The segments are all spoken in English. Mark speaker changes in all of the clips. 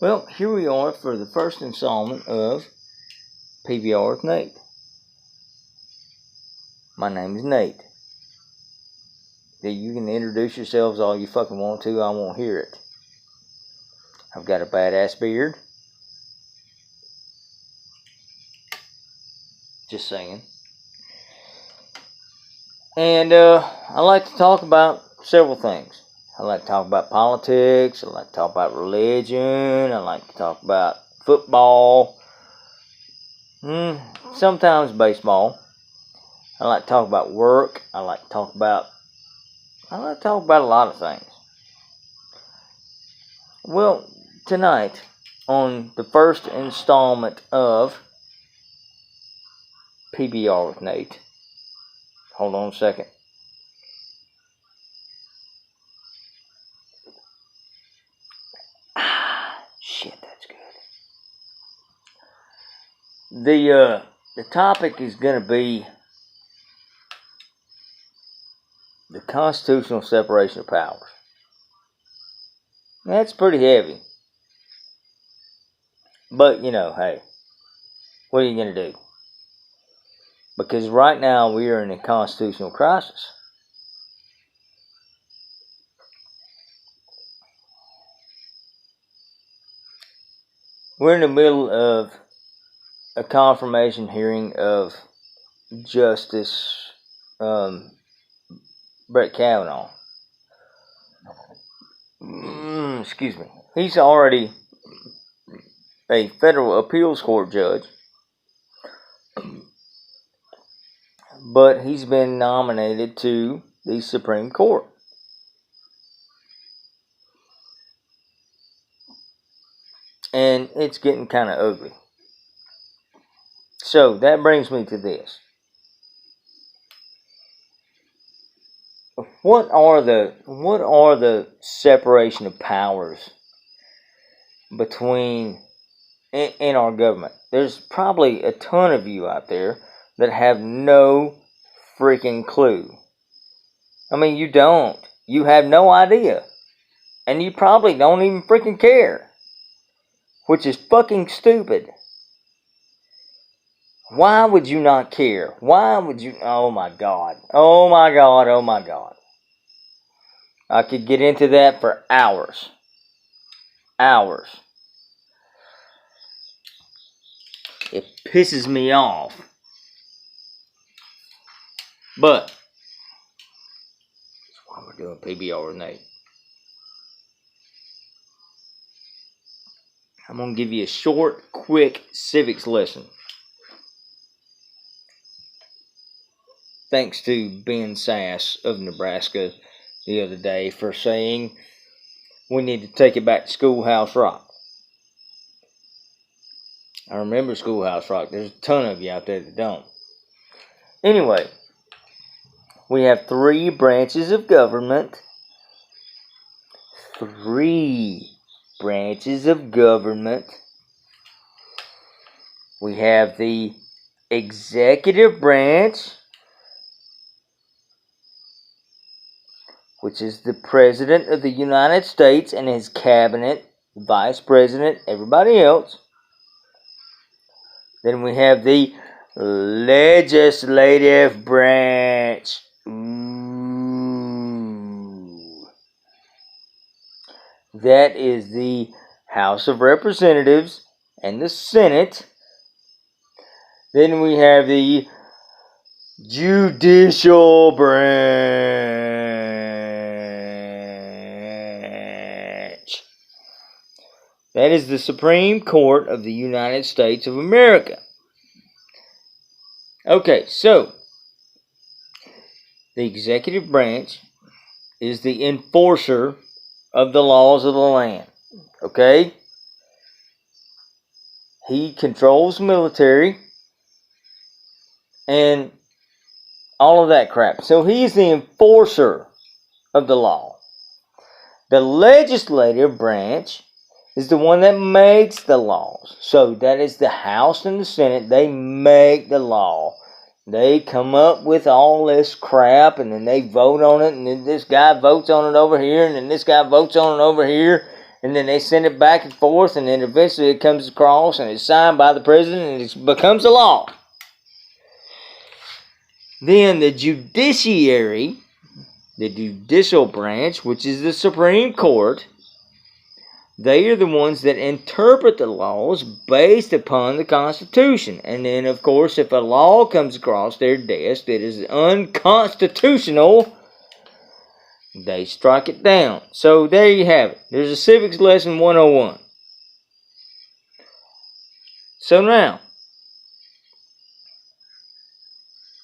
Speaker 1: Well, here we are for the first installment of PBR with Nate. My name is Nate. You can introduce yourselves all you fucking want to, I won't hear it. I've got a badass beard. Just saying. And I like to talk about several things. I like to talk about politics. I like to talk about religion. I like to talk about football. Sometimes baseball. I like to talk about work. I like to talk about a lot of things. Well, tonight, on the first installment of PBR with Nate. Hold on a second. Shit, that's good. The topic is going to be the constitutional separation of powers. That's pretty heavy. But, hey, what are you going to do? Because right now we are in a constitutional crisis. We're in the middle of a confirmation hearing of Justice Brett Kavanaugh. Excuse me. He's already a federal appeals court judge, but he's been nominated to the Supreme Court. And it's getting kind of ugly. So that brings me to this. What are the separation of powers between in our government? There's probably a ton of you out there that have no freaking clue. I mean, you don't. You have no idea. And you probably don't even freaking care. Which is fucking stupid. Why would you not care? Why would you... Oh my God. Oh my God. Oh my God. I could get into that for hours. Hours. It pisses me off. But that's why we're doing PBR with Nate. I'm going to give you a short, quick civics lesson. Thanks to Ben Sass of Nebraska the other day for saying we need to take it back to Schoolhouse Rock. I remember Schoolhouse Rock. There's a ton of you out there that don't. Anyway, we have 3 branches of government. 3 branches of government. We have the executive branch, which is the President of the United States and his cabinet, Vice President, everybody else. Then we have the legislative branch. That is the House of Representatives and the Senate. Then we have the judicial branch. That is the Supreme Court of the United States of America. Okay, so the executive branch is the enforcer of the laws of the land. Okay? He controls military and all of that crap. So he's the enforcer of the law. The legislative branch is the one that makes the laws. So that is the House and the Senate. They make the law. They come up with all this crap, and then they vote on it, and then this guy votes on it over here, and then this guy votes on it over here, and then they send it back and forth, and then eventually it comes across and it's signed by the president and it becomes a law. Then the judiciary, the judicial branch, which is the Supreme Court, they are the ones that interpret the laws based upon the Constitution. And then, of course, if a law comes across their desk that is unconstitutional, they strike it down. So there you have it. There's a Civics Lesson 101. So now,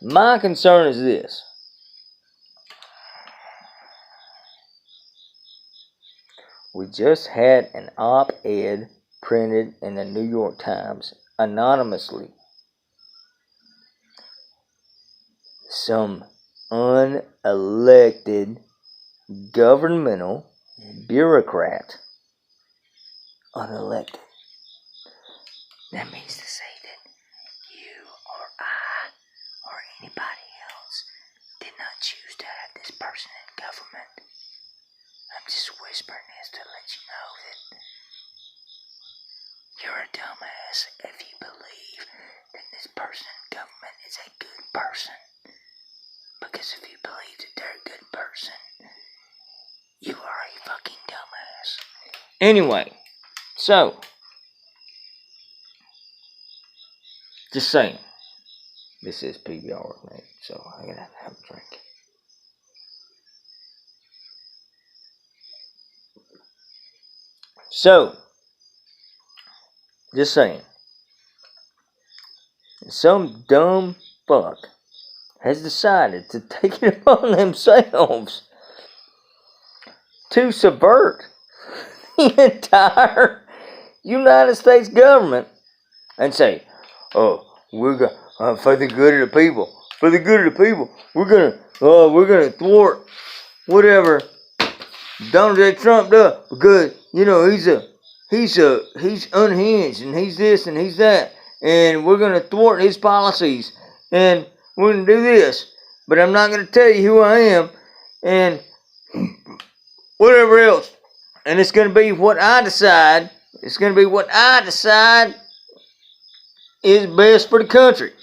Speaker 1: my concern is this. We just had an op-ed printed in the New York Times anonymously. Some unelected governmental bureaucrat. Unelected. That means to say that you or I or anybody else did not choose to have this person in government. I'm just whispering this to let you know that you're a dumbass if you believe that this person in government is a good person. Because if you believe that they're a good person, you are a fucking dumbass. Anyway, so, just saying, this is PBR with me, so I gotta have a drink. So, just saying, some dumb fuck has decided to take it upon themselves to subvert the entire United States government and say, oh, we're gonna, for the good of the people, we're gonna thwart whatever Donald J. Trump does, because, you know, he's unhinged, and he's this and he's that, and we're gonna thwart his policies, and we're gonna do this, but I'm not gonna tell you who I am, and whatever else, and it's gonna be what I decide. It's gonna be what I decide is best for the country.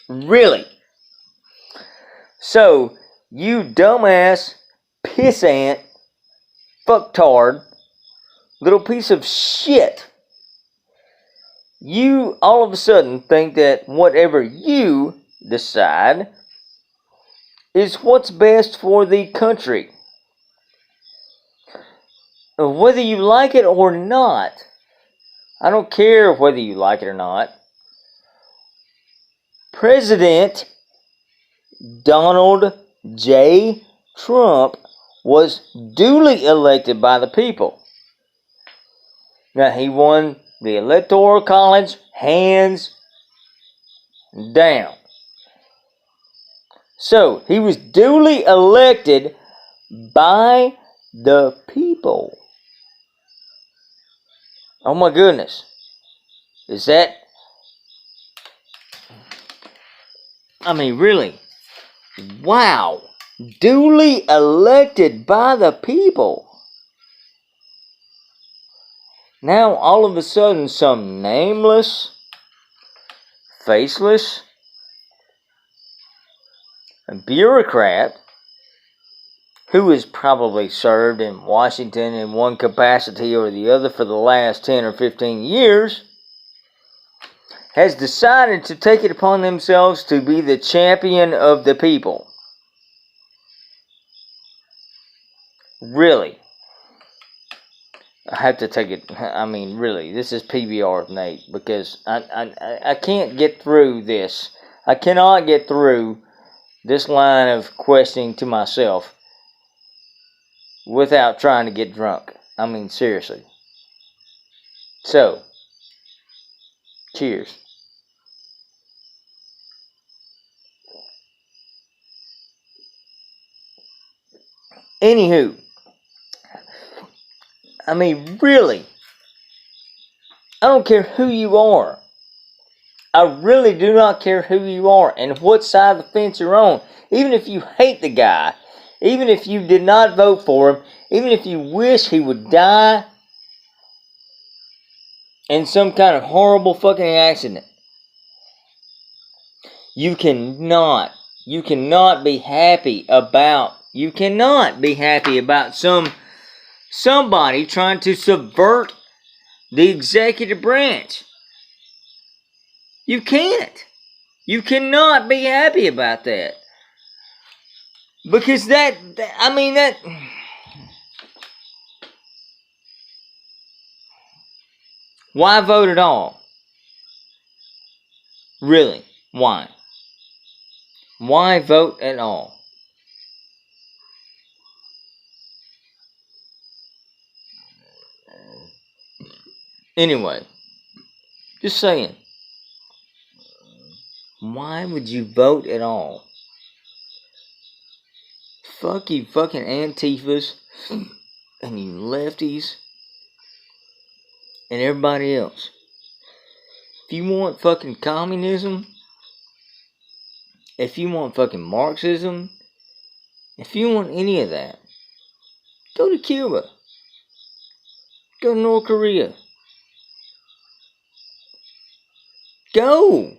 Speaker 1: Really? So, you dumbass, pissant, fucktard, little piece of shit, you all of a sudden think that whatever you decide is what's best for the country. Whether you like it or not, I don't care whether you like it or not, President Donald J. Trump was duly elected by the people. Now, he won the Electoral College hands down. So, he was duly elected by the people. Oh my goodness. Is that... I mean, really? Wow. Duly elected by the people. Now, all of a sudden, some nameless, faceless bureaucrat who has probably served in Washington in one capacity or the other for the last 10 or 15 years has decided to take it upon themselves to be the champion of the people. Really? I have to take it, I mean, really, this is PBR with Nate, because I can't get through this. I cannot get through this line of questioning to myself without trying to get drunk. I mean, seriously. So, cheers. Anywho, I mean, really, I don't care who you are. I really do not care who you are and what side of the fence you're on. Even if you hate the guy, even if you did not vote for him, even if you wish he would die in some kind of horrible fucking accident, you cannot be happy about somebody trying to subvert the executive branch. You can't. You cannot be happy about that. Because that why vote at all? Really? Why? Why vote at all? Anyway, just saying. Why would you vote at all? Fuck you fucking Antifas and you lefties and everybody else. If you want fucking communism, if you want fucking Marxism, if you want any of that, go to Cuba. Go to North Korea. Go.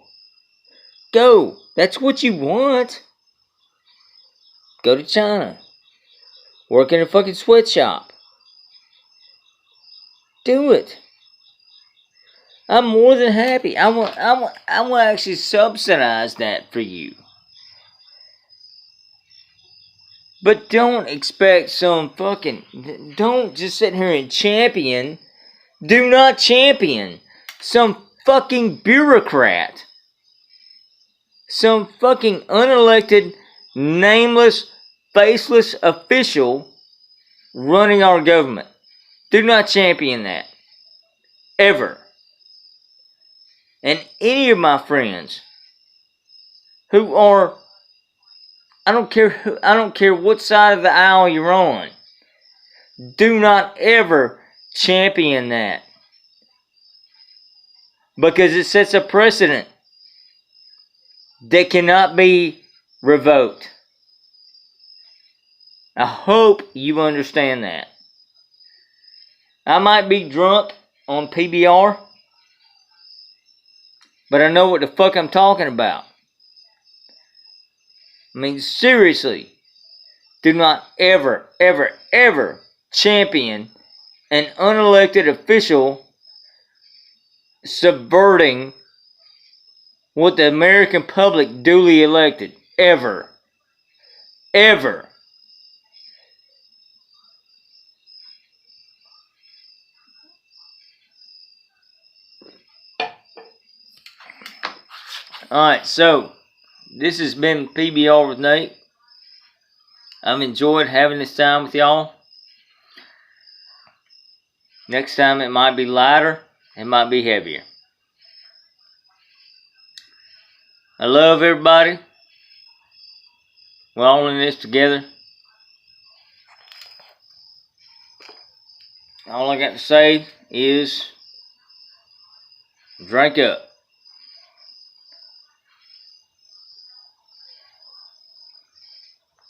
Speaker 1: Go. That's what you want. Go to China. Work in a fucking sweatshop. Do it. I'm more than happy. I want actually subsidize that for you. But don't expect don't just sit here and champion. Do not champion some fucking bureaucrat. Some fucking unelected, nameless, faceless official running our government. Do not champion that. Ever. And any of my friends who are, I don't care what side of the aisle you're on, do not ever champion that. Because it sets a precedent that cannot be revoked. I hope you understand that. I might be drunk on PBR, but I know what the fuck I'm talking about. I mean, seriously, do not ever, ever, ever champion an unelected official subverting what the American public duly elected. Ever. Ever. Alright, so this has been PBR with Nate. I've enjoyed having this time with y'all. Next time it might be lighter, it might be heavier. I love everybody. We're all in this together. All I got to say is drink up.